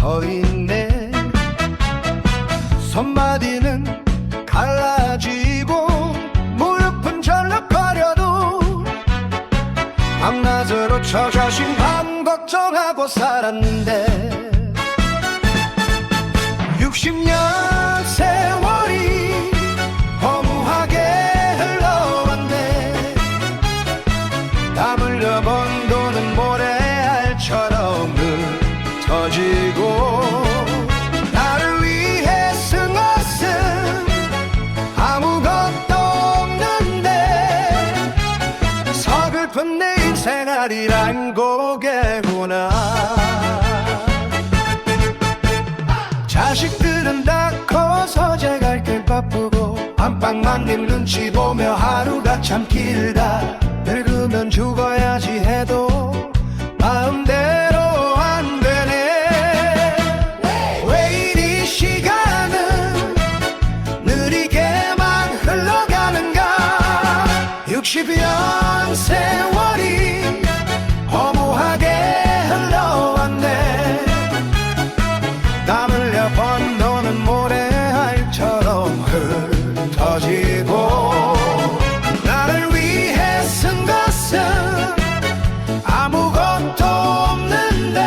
서 있네. 손마디는 갈라지고 무릎은 절룩거려도 밤낮으로 저 자신 반 걱정하고 살았는데 60년 세월이 허무하게 흘러왔네. 땀 흘려 번 돈은 모래알처럼 흩어지고 나를 위해 쓴 것은 아무것도 없는데 서글픈 내 인생아리란 고개구나. 자식들은 다 커서 제갈 길 바쁘고 안방만님 눈치 보며 하루가 참 길다. 늙으면 죽어야지 해도 마음대로 안 되네. 왜 이리 시간은 느리게만 흘러가는가. 60년 세월이 허무하게 흘러왔네. 땀 흘려 번 돈은 모래알처럼 흩어지고 나를 위해 쓴 것은 아무것도 없는데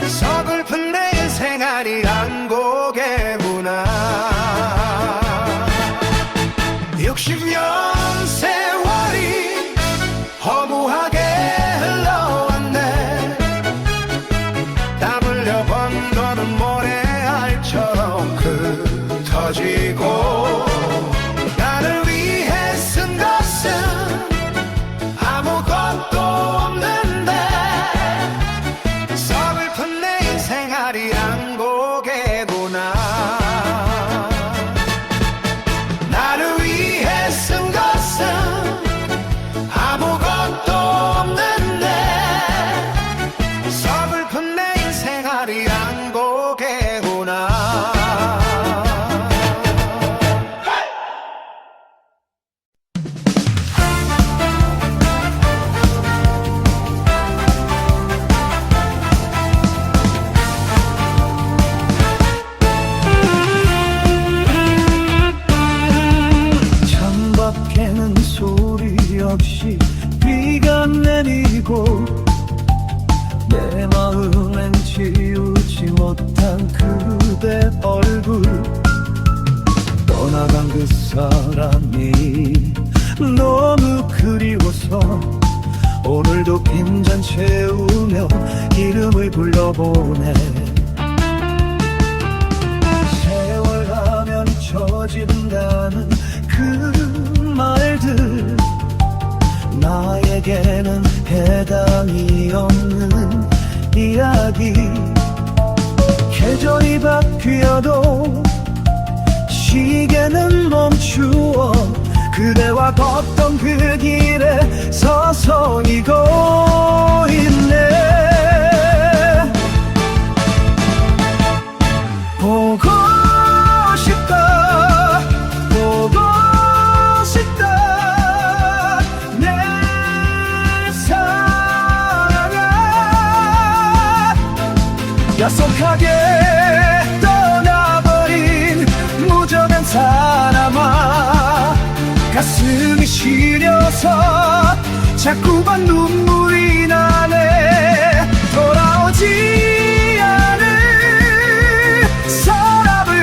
서글픈 내 인생아리 안 고개구나. 60년 세월이 허무하게 흘러왔네. 땀 흘려 번 돈은 모래알처럼 흩어지고 나를 위해 쓴 것은 아무것도 없는데 서글픈 내 인생아리 안 고개구나. 나를 위해 쓴 것은 아무것도 없는데 서글픈 내 인생아리 안 고개구나. 창밖에는 소리 없이 비가 내리고 내 마음엔 지우지 못한 그대 얼굴. 떠나간 그 사람이 너무 그리워서 오늘도 빈잔 채우며 이름을 불러보네. 세월 가면 잊혀진다는 그 말들 나에게는 해당이 없는 이야기. 계절이 바뀌어도 시계는 멈추어 그대와 걷던 그 길에 서서히 걷고 있네. 보고 싶다 보고 싶다 내 사랑아. 약속하게 떠나버린 무정한 사람아. 가슴이 시려서 자꾸만 눈물이 나네. 돌아오지 않을 사람을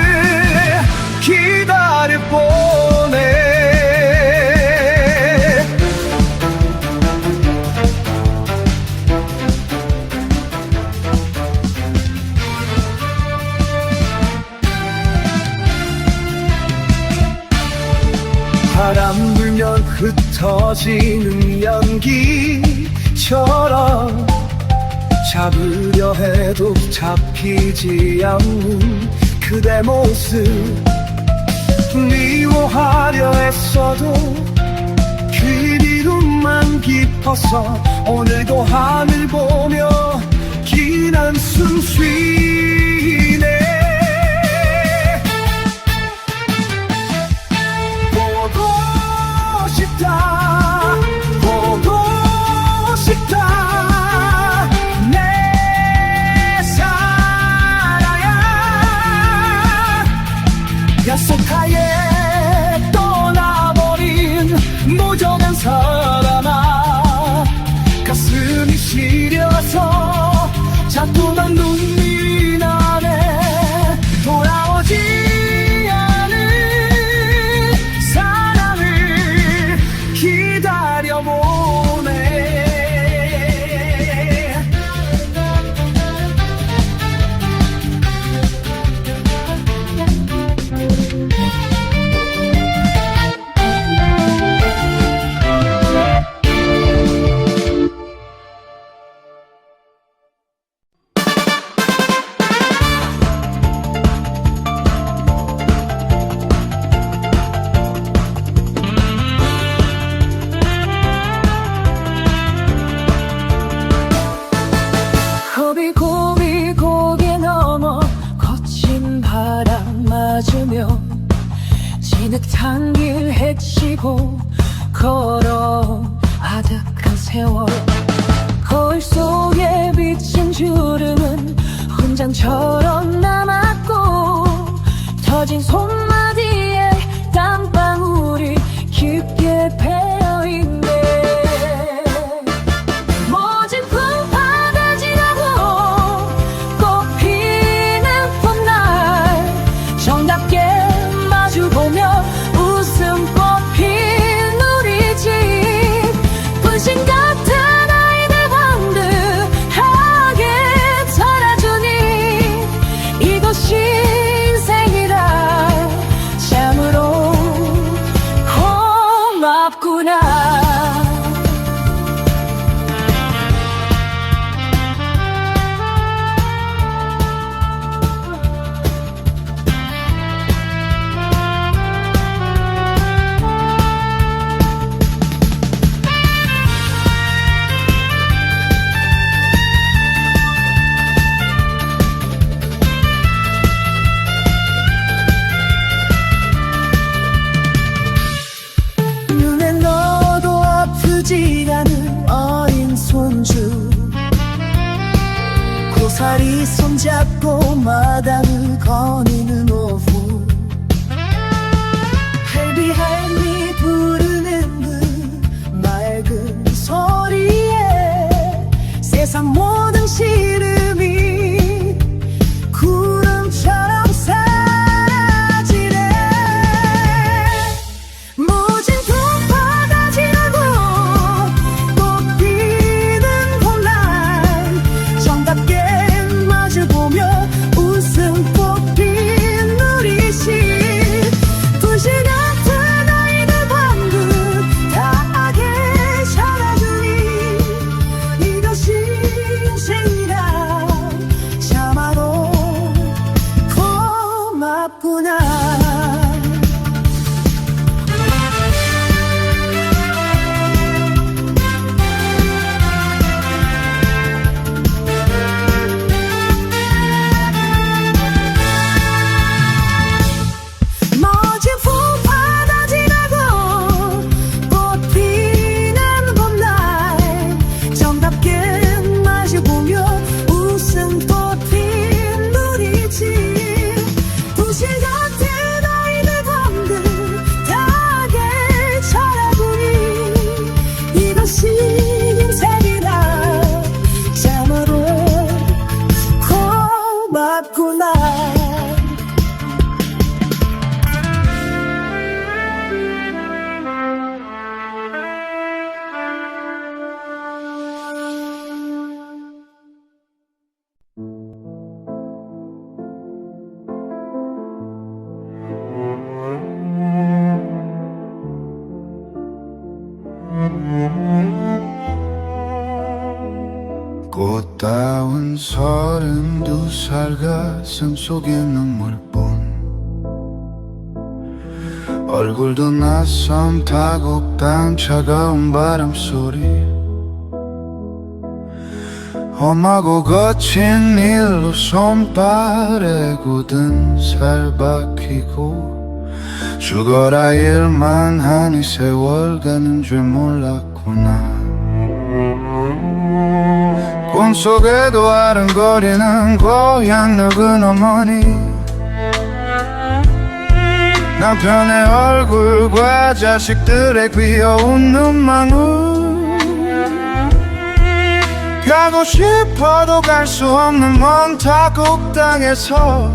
기다려보네. 바람 불면 흩어지는 연기처럼 잡으려 해도 잡히지 않는 그대 모습. 미워하려 했어도 그리움만 깊어서 오늘도 하늘 보며 긴 한숨 쉬네. 보고 싶다 내 사랑아. 세타에 떠나버린 무정한 사람아, 가슴이 시려서 자꾸만 눈물이 나네. 돌아오지 않을 사랑을 기다려보네. 겁이 고비 고개 넘어 거친 바람 맞으며 진흙탕 길 헤치고 걸어온 아득한 세월. 거울 속에 비친 주름은 훈장처럼 남았고 터진 손마디에 땀방울이 깊게 배어있네. 모진 풍파가 지나고 꽃피는 봄날 정답게 마주보며 웃음꽃 핀 우리 집. 분신 같은 아이들 반듯하게 자라주니 이것이 인생이라 참으로 고맙구나. 눈에 넣어도 아프지 않은 어린 손주, 고사리 손잡고 마당을 거니는 오후. 헬비헬비 부르는 그 맑은 소리에 세상 모든 시름이 구름처럼 사라지네. 모진 풍파가 지나고 꽃피는 봄날 정답게 마주보며 웃음꽃 핀 우리 집. 불씨 같은 아이들 반듯하게 자라주니 이것이 인생이라 참아도 고맙구나. 멋진 풍파가 지나고 꽃피는 봄날 정답게 마주보며 웃음꽃 핀 우리 집. 불씨 같은 아이들 반듯하게 자라보니 이것이 인생이라 참으로 고맙구나. 꽃다운 32살 가슴 속에 눈물뿐. 얼굴도 낯선 다곡단 차가운 바람소리. 험하고 거친 일로 손발에 굳은 살 박히고 죽어라 일만 하니 세월 가는 줄 몰랐구나. 꿈속에도 아른거리는 고향 늙은 어머니. 남편의 얼굴과 자식들의 귀여운 눈망울 가고 싶어도 갈 수 없는 먼 타국 땅에서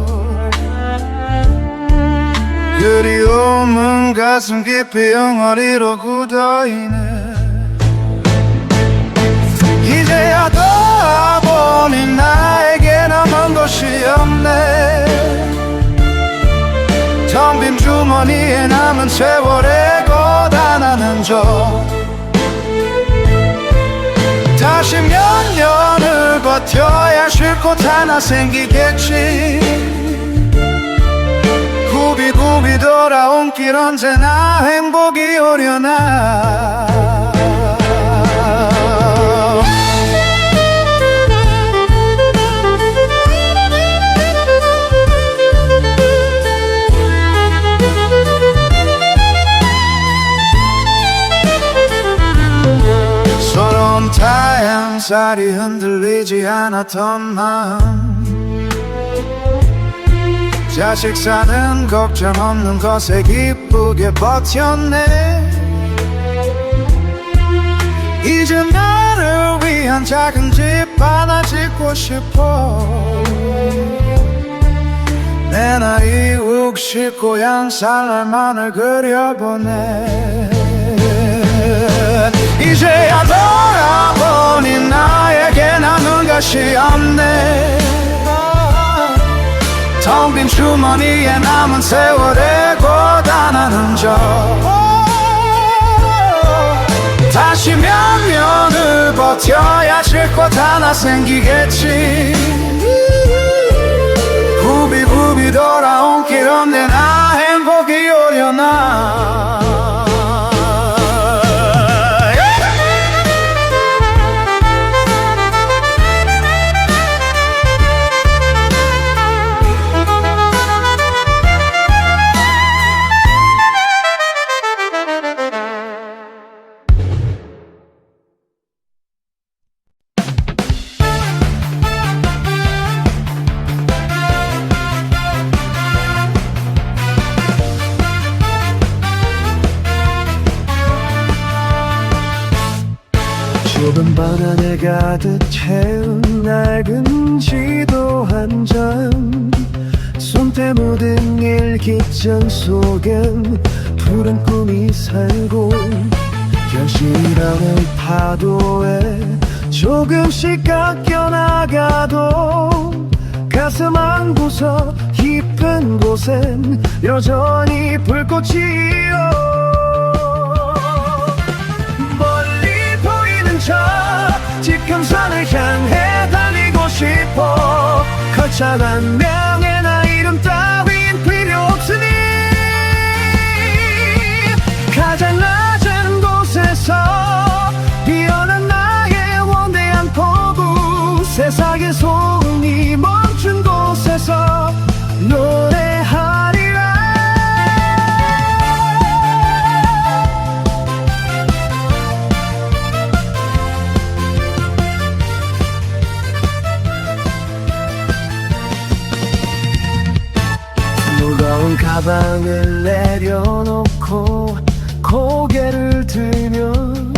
그리움은 가슴 깊이 영원히로 굳어있네. 이제야 돌아보니 나에게 남은 것이 없네. 텅 빈 주머니에 남은 세월의 고단한 적 다시 몇 년을 버텨야 쉴 곳 하나 생기겠지. 굽이굽이 돌아온 길 언제나 행복이 오려나. 서러운 타향살이 흔들리지 않았던 마음 자식 사는 걱정 없는 것에 기쁘게 버텼네. 이제 나를 위한 작은 집 하나 짓고 싶어. 내 나이 60 고향 살 날만을 그려보네. 이제야 돌아보니 나에게 남은 것이 없네. 텅 빈 주머니에 남은 세월의 고단한 흔적 다시 몇 년을 버텨야 쉴 곳 하나 생기겠지. 굽이굽이 돌아온 길 언제나 행복이 오려나. 좁은 방 안에 가득 채운 낡은 지도 한 장 손때 묻은 일기장 속엔 푸른 꿈이 살고 현실이라는 파도에 조금씩 깎여나가도 가슴 한 구석 깊은 곳엔 여전히 불꽃이요. 저 지평선을 향해 달리고 싶어. 거창한 명예나 이름 따윈 필요 없으니 가장 낮은 곳에서 피어난 나의 원대한 포부 세상의 소음이 멈춘 곳에서 노래하리라. 무거운 가방을 내려놓고 고개를 들면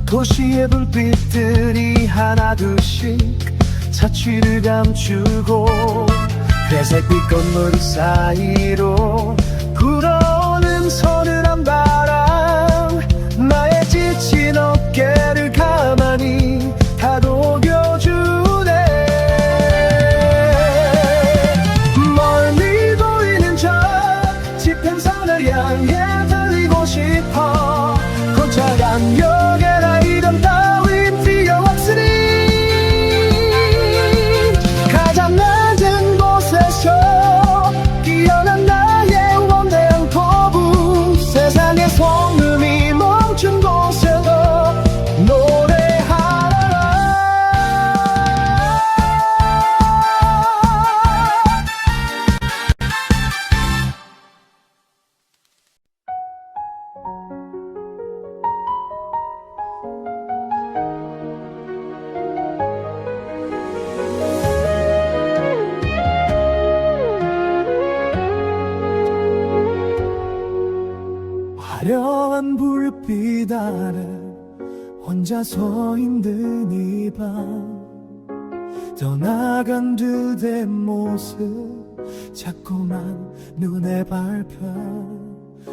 도시의 불빛들이 하나둘씩 차취를 감추고 회색빛 건물 사이로 불어오는 서늘한 바람 나의 지친 어깨를 가만히 다독여주네. 멀리 보이는 저 지평선을 향해 달리고 싶어. 거창한 역에나 이름 따윈 필요 없으니 가장 낮은 곳에서 피어난 나의 원대한 아래 혼자 서 있는 이 밤 떠나간 그대 모습 자꾸만 눈에 밟혀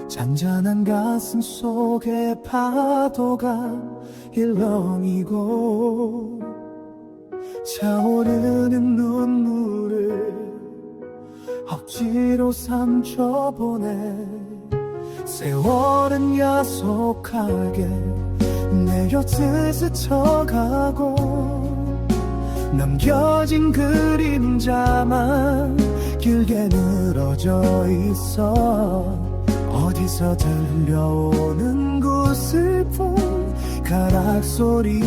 잔잔한 가슴 속에 파도가 일렁이고 차오르는 눈물을 억지로 삼켜보내 세월은 야속하게 내려들 스쳐가고 남겨진 그림자만 길게 늘어져 있어 어디서 들려오는 그 슬픈 가락 소리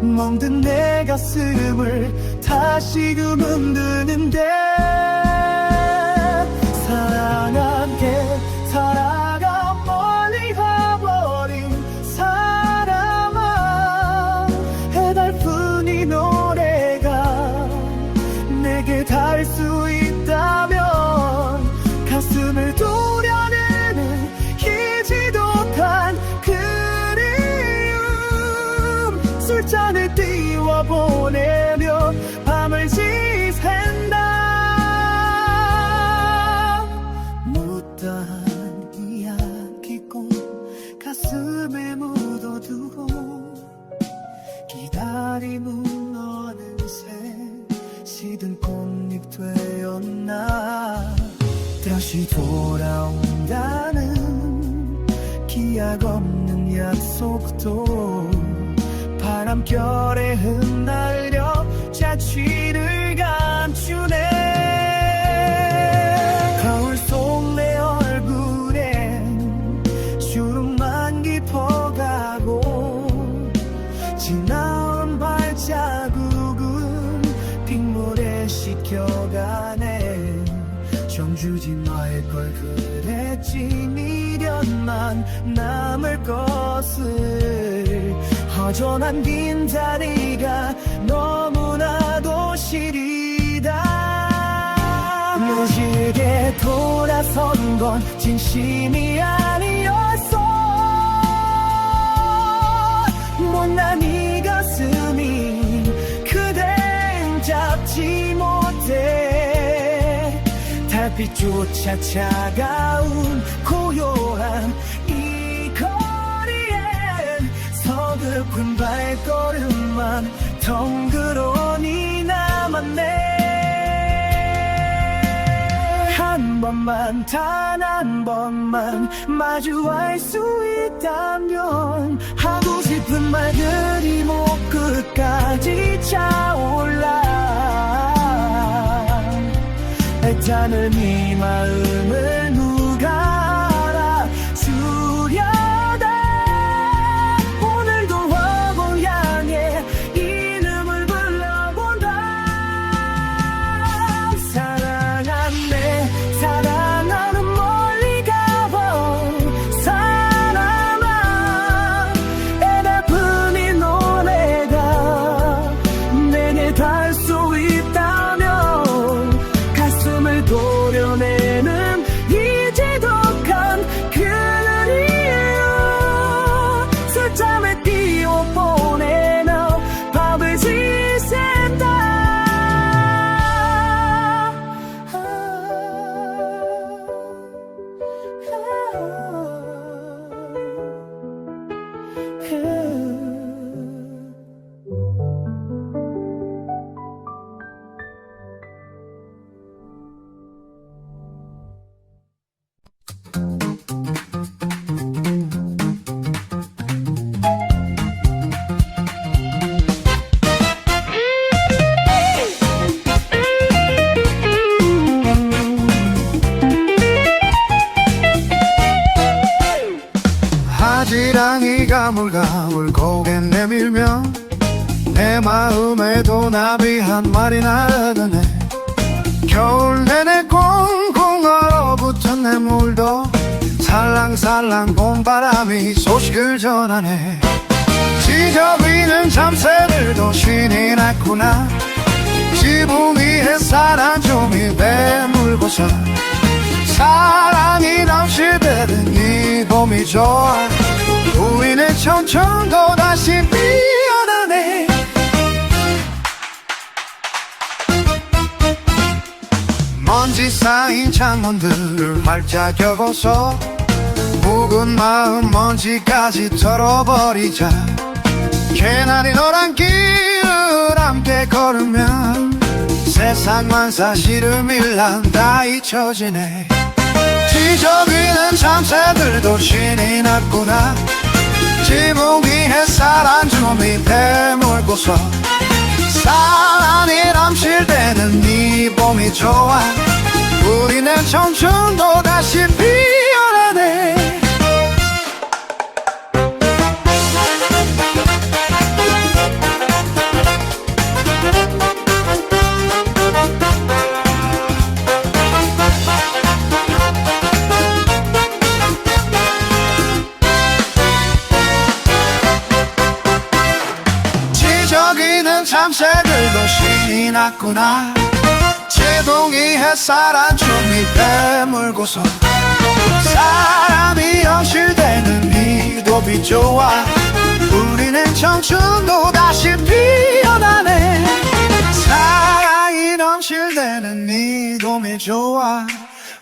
멍든 내 가슴을 다시금 흔드는데 사랑하게 살아가 멀리 가버린 사람아 해달픈 이 노래가 내게 닿을 수 있다면 가슴을 도려내는 이 지독한 그리움 술잔을 띄워 보내며 밤을 지샌다 못다한 이야기꾼 가슴에 묻어두고 기다림은 어느새 시든 꽃잎 되었나 다시 돌아온다는 기약 없는 약속도 바람결에 흩날려 자취를 감추네 거울 속 내 얼굴엔 주름만 깊어가고 지나온 발자국은 빗물에 씻겨가네 정주지 말 걸 그랬지 미련만 남을 것을 허전한 빈자리가 너무나도 시리다 무지개 돌아선 건 진심이 아니었어 못난 이 가슴이 그댄 잡지 못해 달빛조차 차가운 고요한 이 거리엔 서글픈 발걸음만 덩그러니 남았네 한 번만 단 한 번만 마주할 수 있다면 하고 싶은 말들이 목 끝까지 차올라 애타는 네 마음을 누가 알아주려다 오늘도 화보 향해 이름을 불러본다 사랑하네 사랑하는 멀리 가본 사람아 애달픈 이 노래가 내게 닿을 수 있다면 가슴을 도려내는 이 지독한 그리움 술잠에 띄워 보내며 밤을 지샌다 하지랑이 가물가물 고개 내밀며 내 마음에도 나비 한 마리 날아드네 겨울 내내 꽁꽁 얼어붙은 내 물도 살랑살랑 봄바람이 소식을 전하네 지저귀는 참새들도 신이 났구나 지붕 위에 사람 좀이 배물고서 사랑이 넘칠 때는 이 봄이 좋아. 우리는 청춘도 다시 피어나네. 먼지 쌓인 창문들을 활짝 열고서 묵은 마음 먼지까지 털어버리자. 개나리 노란 길을 함께 걸으면 세상만 사실을 밀란 다 잊혀지네. 지저귀는 참새들도 신이 났구나. 지붕 위에 쌀한 주먹이 배물고서 사랑이 넘칠 때는 이 봄이 좋아. 우리는 청춘도 다시 피어나네. 지저귀는 참새들도 신이 났구나. 지붕 위에 쌀한 줌이 배물고서 사람이 연실되는 이 봄이 좋아. 우리는 청춘도 다시 피어나네. 사랑이 넘실대는 이 봄이 좋아.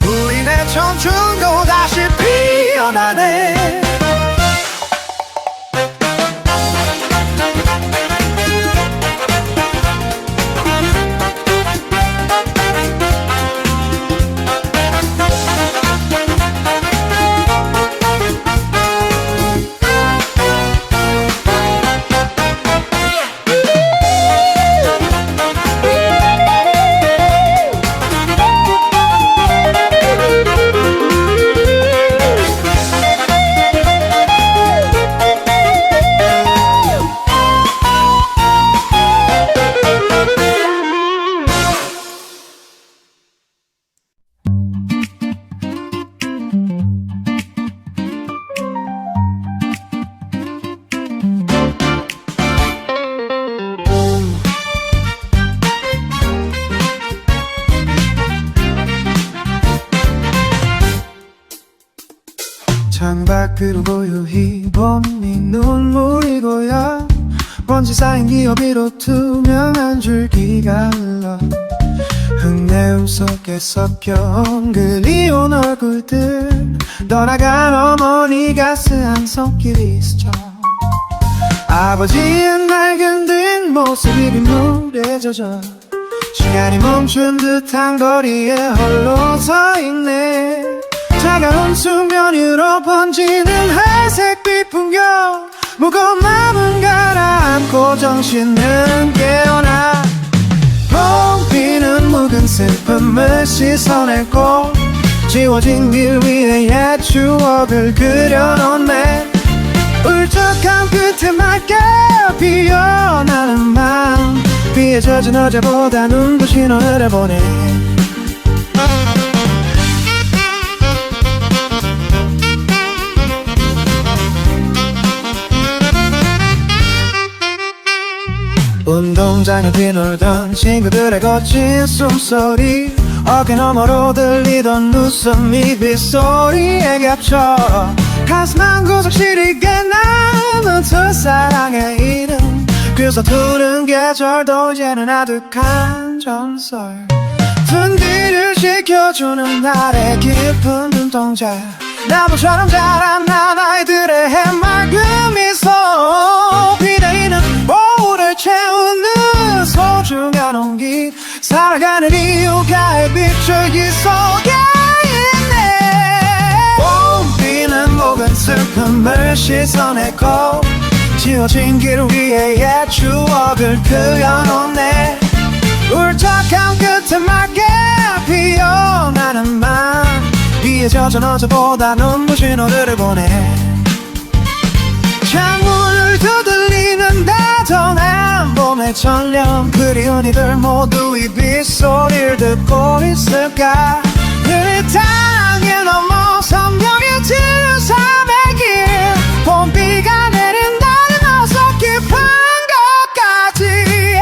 우리는 청춘도 다시 피어나네. 창밖으로 고요히 봄이 눈물이 고여. 먼지 쌓인 기억 위로 투명한 줄기가 흘러. 흙내음 속에 섞여 그리운 얼굴들. 떠나간 어머니 가스한 손길이 스쳐. 아버지의 낡은 뒷모습이 빗물에 젖어. 시간이 멈춘 듯한 거리에 홀로 서 있네. 차가운 수면으로 번지는 회색빛 풍경. 무거운 마음은 가라앉고 정신은 깨어나. 봄비는 묵은 슬픔을 씻어내고 지워진 길 위에 옛 추억을 그려놓네. 울적한 끝에 맑게 피어나는 마음. 비에 젖은 어제보다 눈부신 오늘을 보내. 운동장에 뛰놀던 친구들의 거친 숨소리. 어깨 너머로 들리던 웃음이 빗소리에 겹쳐. 가슴 한구석 시리게 남은 첫사랑의 이름. 그 서투른 계절도 이제는 아득한 전설. 분기를 지켜주는 날의 깊은 눈동자. 나무처럼 자란 나나이들의 해맑은 미소. 비대이는 모를 채우는 소중한 온기. 살아가는 이유가 햇빛줄기 속에 있네. 봄비는 묵은 슬픔을 씻어내고 지워진 길 위에 옛 추억을 그려놓네. 울적한 끝에 맑게 피어나는 맘. 비에 젖은 어제보다 눈부신 오늘을 보내. 창문을 두들리는 다정한 봄의 천령. 그리운 이들 모두 이 빗소리를 듣고 있을까. 그 땅에 넘어 선명해진 삶의 길. 봄비가 내린다는 어서 깊은 것까지.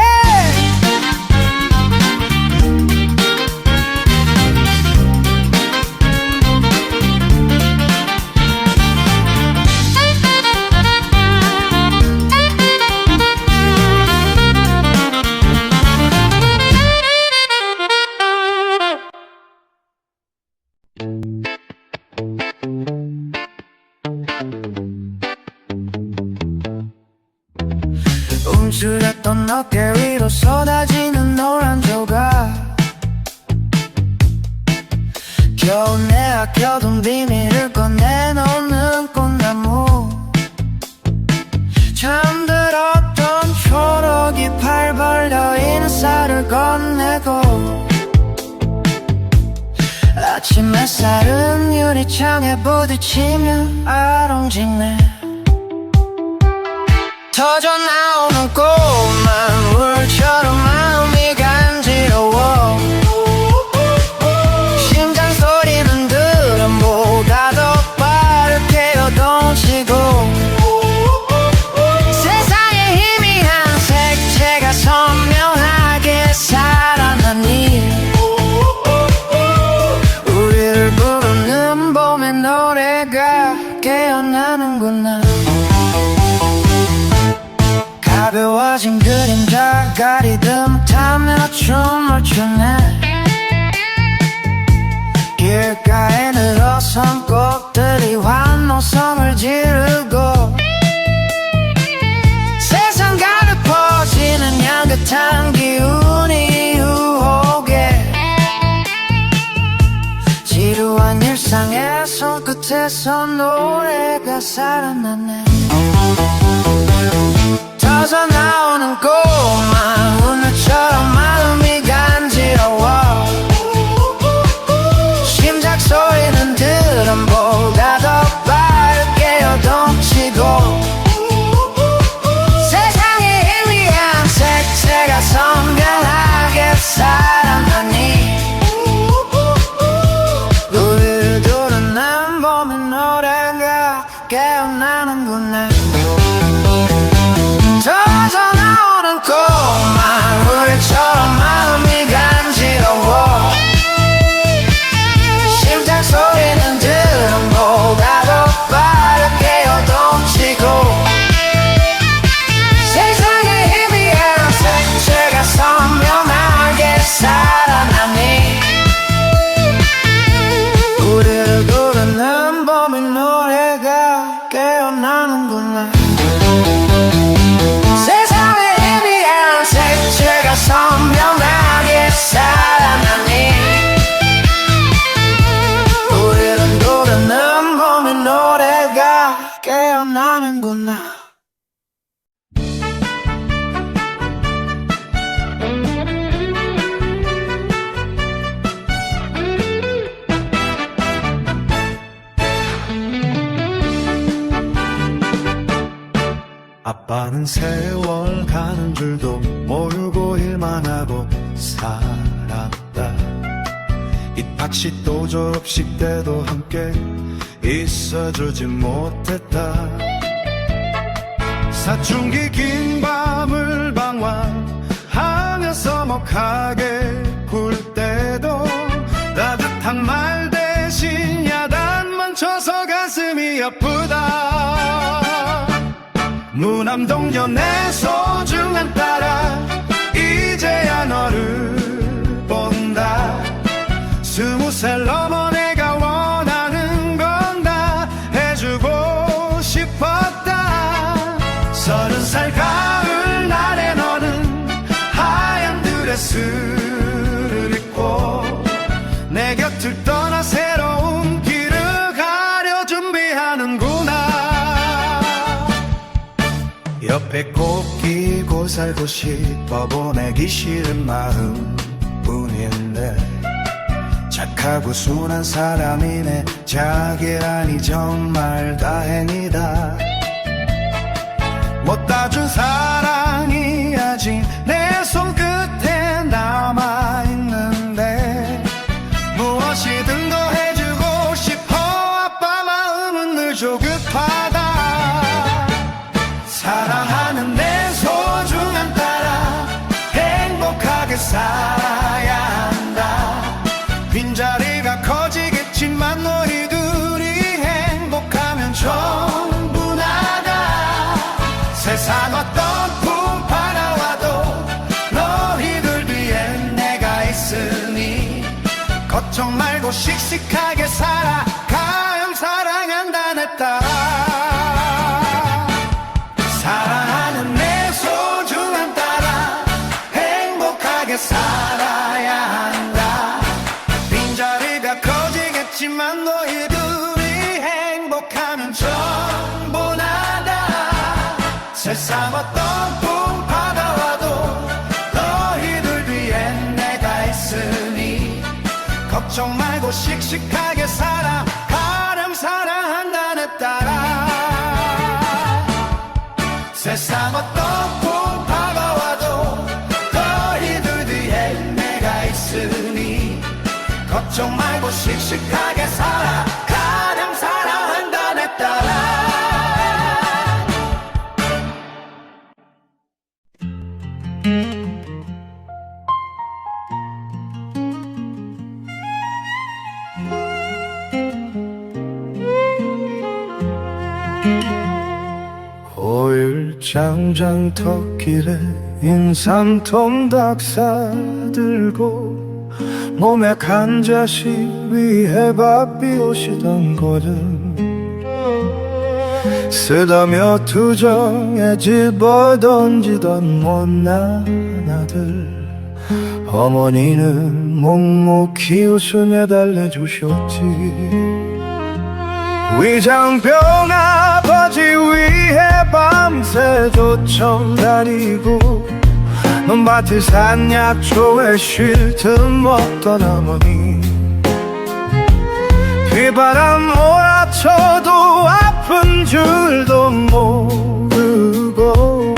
넌 어깨 위로 쏟아지는 노란 조각 겨우 내 아껴둔 비밀을 꺼내놓는 꽃나무 잠들었던 초록이 팔 벌려 인사를 건네고 아침 햇살은 유리창에 부딪히며 아롱짓네 터져 나오는 꼬만 물처럼 마음이 간지러워 심장 소리는 드럼보다 더 빠르게 요동치고 세상의 희미한 색채가 선명하게 살아나니 우리를 부르는 봄의 노래가 깨어나는구나 가벼워진 그림자가 리듬 타며 춤을 추네 길가에 늘어선 꽃들이 환호성을 지르고 세상 가득 퍼지는 향긋한 기운이 유혹해 지루한 일상의 손끝에서 노래가 살아나네 터져 나오는 꼬마 우누처럼 마음이 간지러워 심장 소리는 드럼보다 더 빠르게 요동치고 세상의 희미한 색채가 선명하게 살아나니 우리를 부르는 봄의 노래가 깨어나는구나 터져 나오는 꼬마 우리처럼 마음이 간지러워 심장 소리는 드럼보다 더 빠르게 요동치고 세상의 희미한 색채가 선명하게 살아나니 우리를 부르는 봄의 노래가 깨어나는구나 세상의 희미한 색채가 선명하게 살아나니 우리는 부르는 봄의 노래가 깨어나는구나 아빠는 세월 가는 줄도 모르고 일만 하고 살았다 입학식 또 졸업식 때도 함께 있어주지 못했다 사춘기 긴 밤을 방황하며 서먹하게 굴 때도 따뜻한 말 대신 야단만 쳐서 가슴이 아프다 무남동녀 내 소중한 딸아 이제야 너를 본다 20살 넘어 내가 원하는 건 다 해주고 싶었다 30살 가을 날에 너는 하얀 드레스를 입고 내 곁을 떠나 새로운 길을 가려 준비하는구나 옆에 꼭 끼고 살고 싶어 보내기 싫은 마음 뿐인데 착하고 순한 사람이네 자기라니 정말 다행이다 못 따준 사랑이 아직 내 손끝에 남아있는데 무엇이든 더 해주고 싶어 아빠 마음은 늘 조급하다 사랑하는 내 소중한 딸아 행복하게 살아야 한다 빈자리가 커지겠지만 너희들이 행복하면 전부 나다 세상 어떤 풍파가 와도 너희들 뒤엔 내가 있으니 걱정 말고 씩씩하게 살아 가영 사랑한다 내 딸아 사랑하는 내 소중한 딸아 걱정 말고 씩씩하게 살아 가령 사랑한다네 따라 세상 어떤 풍파가 와도 너희들 뒤에 내가 있으니 걱정 말고 씩씩하게 살아 가령 사랑한다네 따라 오일장장 턱길에 인삼 통닭 사들고 몸에 간자시 위에 밥 비우시던 거든 쓰다며 투정에 집어 던지던 못난 아들 어머니는 묵묵히 웃으며 달래주셨지 위장병 아버지 위해 밤새 도청 다니고 논밭에 산약초에 쉴 틈 없던 어머니 비바람 몰아쳐도 아픈 줄도 모르고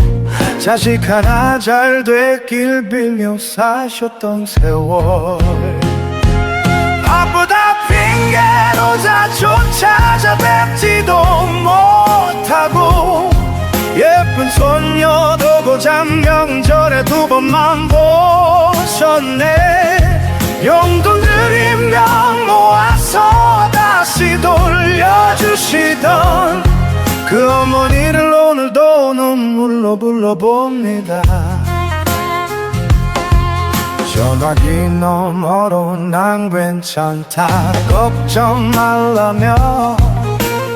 자식 하나 잘 되길 빌며 사셨던 세월 바쁘다 핑계로 자조차 뵙지도 못하고 예쁜 손녀도 고작 명절에 2번만 보셨네 용돈 드리면 모아서 다시 돌려주시던 그 어머니를 오늘도 눈물로 불러봅니다 전화기 너머로 난 괜찮다 걱정 말라며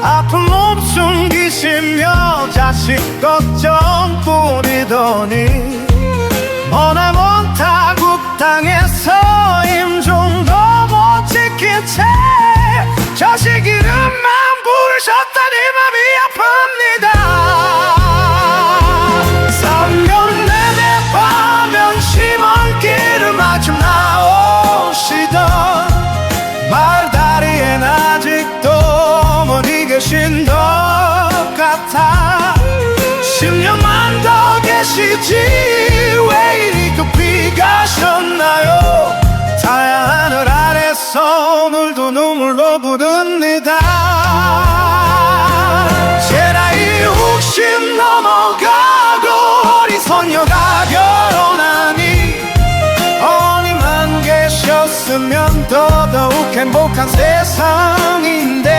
아픈 몸 숨기시며 자식 걱정 뿌리더니 머나먼 타국 땅에서 임종도 못 지킨 채 자식 이름만 부르셨다니 맘이 아픕니다 3년 내내 파면 심원길을 마중 나오시던 말다리엔 아직도 어머니 계신 것 같아 10년만 더 계시지 왜 이리 급히 가셨나요 다양한 하늘 아래서 오늘도 눈물로 부릅니다 제 나이 60 넘어가고 어린 손녀가 결혼하니 어머니만 계셨으면 더더욱 행복한 세상인데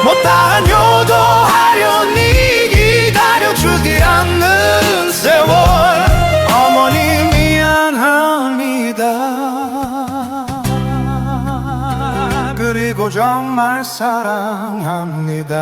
못다한 효도하려니 기다려주지 않는 세월 어머니 미안합니다 그리고 정말 사랑합니다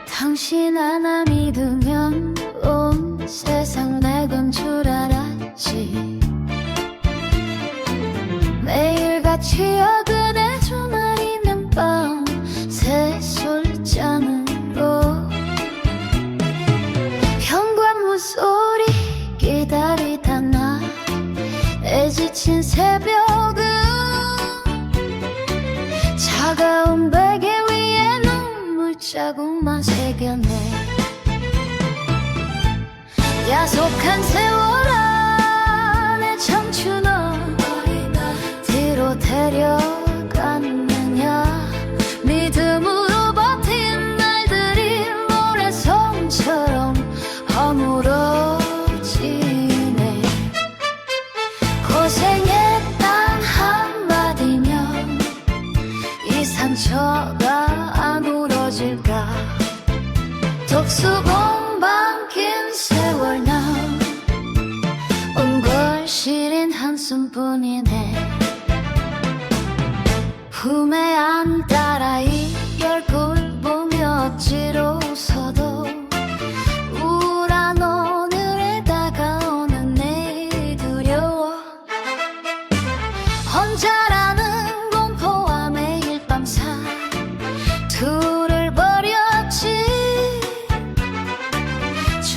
당신 하나 믿으면 온 세상 내 건 줄 알았지 매일같이 어긋해 주말이면 밤 새 술잔으로 현관문 소리 기다리다 나 애지친 새벽은 차가운 베개 위에 눈물 자국만 새겼네 야속한 세월 안에 청춘은 뒤로 데려갔느냐 믿음으로 버틴 날들이 모래성처럼 허물어지네 고생했단 한마디면 이 상처가 안 울어질까 독수공 박힌 세월 상처뿐이네. 품에 안 따라 이 열골 보며 억지로 웃어도 우울한 오늘에 다가오는 내일이 두려워. 혼자라는 공포와 매일 밤 사투를 벌였지.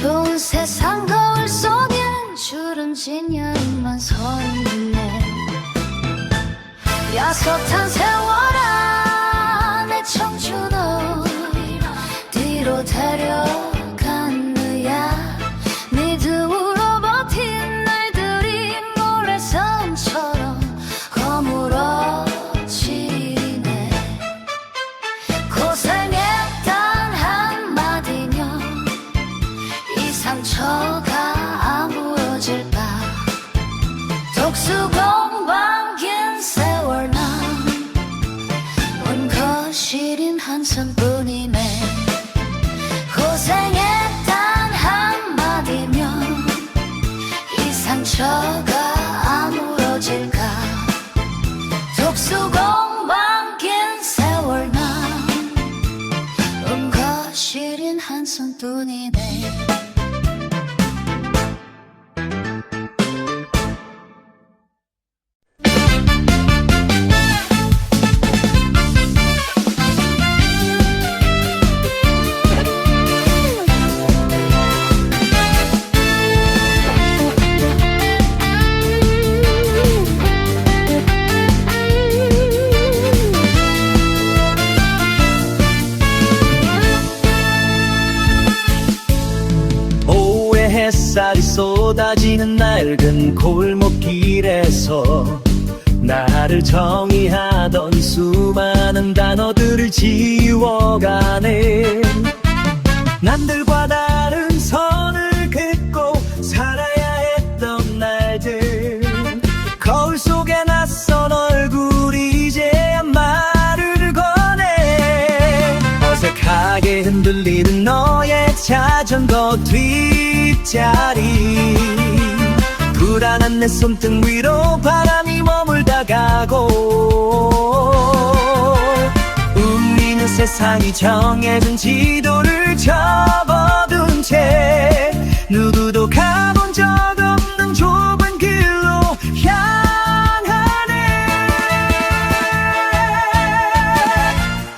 좋은 세상 거울 속엔 주름진 여인만 서있네. 야속한 세월아 내 청춘을 뒤로 데려갔느냐. 믿음으로 버틴 날들이 모래성처럼 거물어지네. 고생했단 한마디면 이 상처가 아물어질까. 독수공방 긴 세월 남은 거실인 한숨뿐이네. 고생했단 한마디면 이 상처가 아물어질까. 독수공방 긴 세월 남은 거실인 한숨뿐이네. 햇살이 쏟아지는 낡은 골목길에서 나를 정의하던 수많은 단어들을 지워가네. 남들과 다른 선을 긋고 살아야 했던 날들. 거울 속에 낯선 얼굴이 이제야 말을 거네. 어색하게 흔들리는 너의 자전거 뒷자리. 불안한 내 손등 위로 바람이 머물다 가고. 울리는 세상이 정해진 지도를 접어둔 채 누구도 가본 적 없는 좁은 길로 향하네.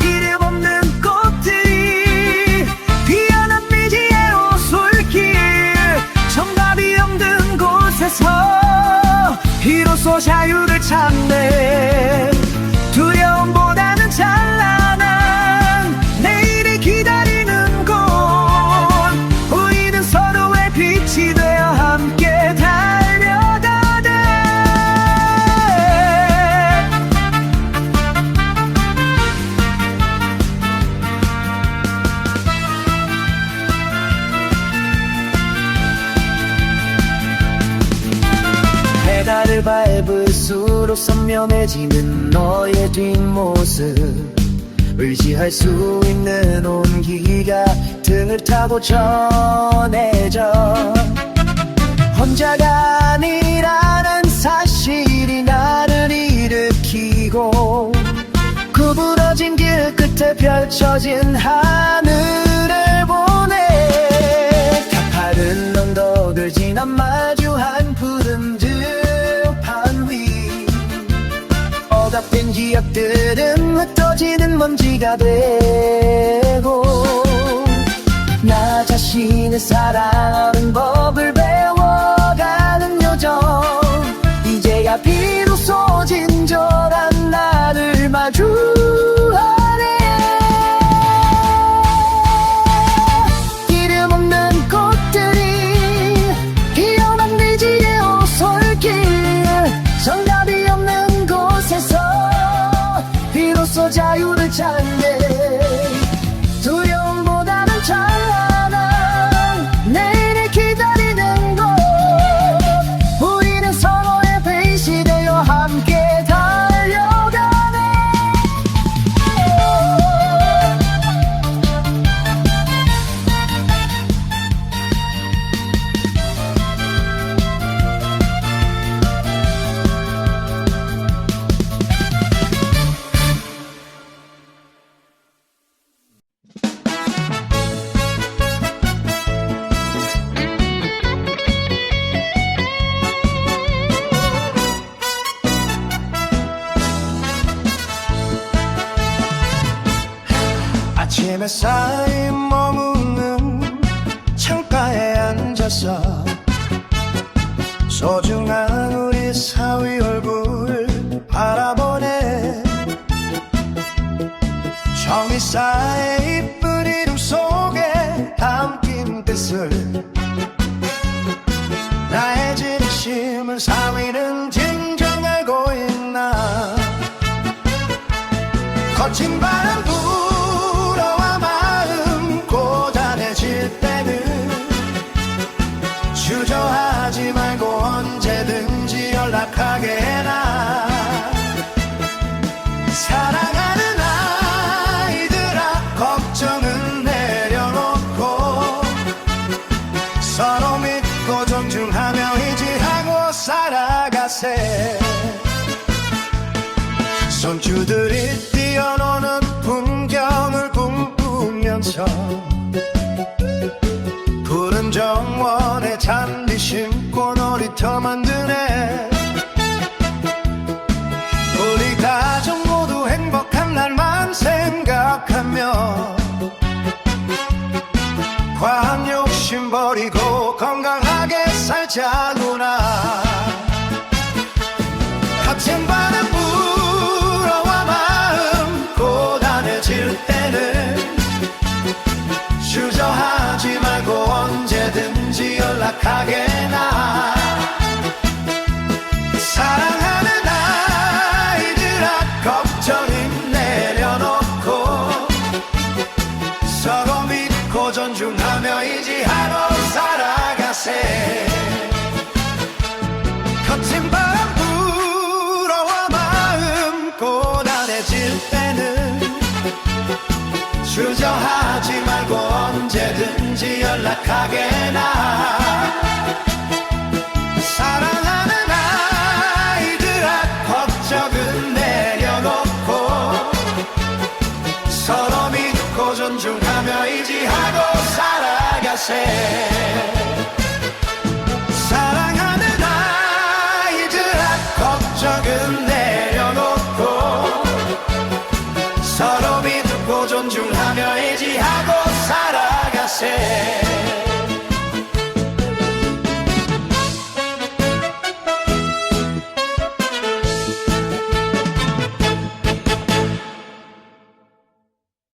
이름 없는 꽃들이 피어난 미지의 오솔길. 정답이 없는 곳에서 비로소 자유를 찾네. 두려움보다는 찬란한 내일이 기다리는 곳. 우리는 서로의 빛이 되어 함께 달려가네. 페달을 밟을수록 선명해지는 너의 뒷모습. 의지할 수 있는 온기가 등을 타고 전해져. 혼자가 아니라는 사실이 나를 일으키고. 구부러진 길 끝에 펼쳐진 하늘을 보네. 가파른 언덕을 지나 마주한 푸른 들판 위. 억압된 기억들은 흩어지는 먼지가 되고. 나 자신을 사랑하는 법을 배워가는 여정. 이제야 비로소 진정한 나를 마주하네. 이름 없는 꽃들이 피어난 미지의 오솔길. 정답이 없는 곳에서 비로소 자유를 찾네. 두려움보다는 찬란한 내일이 기다리는 동네 사이 머무는 창가에 앉아서 소중한 우리 사위 얼굴 바라보네. 정이 쌓여 이쁜 이름 속에 담긴 뜻을 나의 진심을 사위는 진정 알고 있나. 거친 바람 불어와 마음 고단해질 때는 주저하지 말고 언제든지 연락하게 해라. 사랑하는 아이들아 걱정은 내려놓고 서로 믿고 존중하며 의지하고 살아가세. 손주들이 뛰어노는 풍경을 꿈꾸면서 푸른 정원에 잔디 심고 놀이터 만드네. 우리 가족 모두 행복한 날만 생각하며 과한 욕심 버리고 건강하게 살자구나. 거친 바람 불어와 마음 고단해질 때는 주저하지 말고 언제든지 연락하게나. 사랑하는 아이들아 걱정은 내려놓고 서로 믿고 존중하며 의지하고 살아가세. 거친 바람 불어와 마음 고단해질 때는 주저하지 말고 언제든지 연락하게나. 사랑하는 아이들아 걱정은 내려놓고 서로 믿고 존중하며 의지하고 살아가세. 사랑하는 아이들아 걱정은 내려놓고 서로 믿고 존중하며 의지하고 살아가세.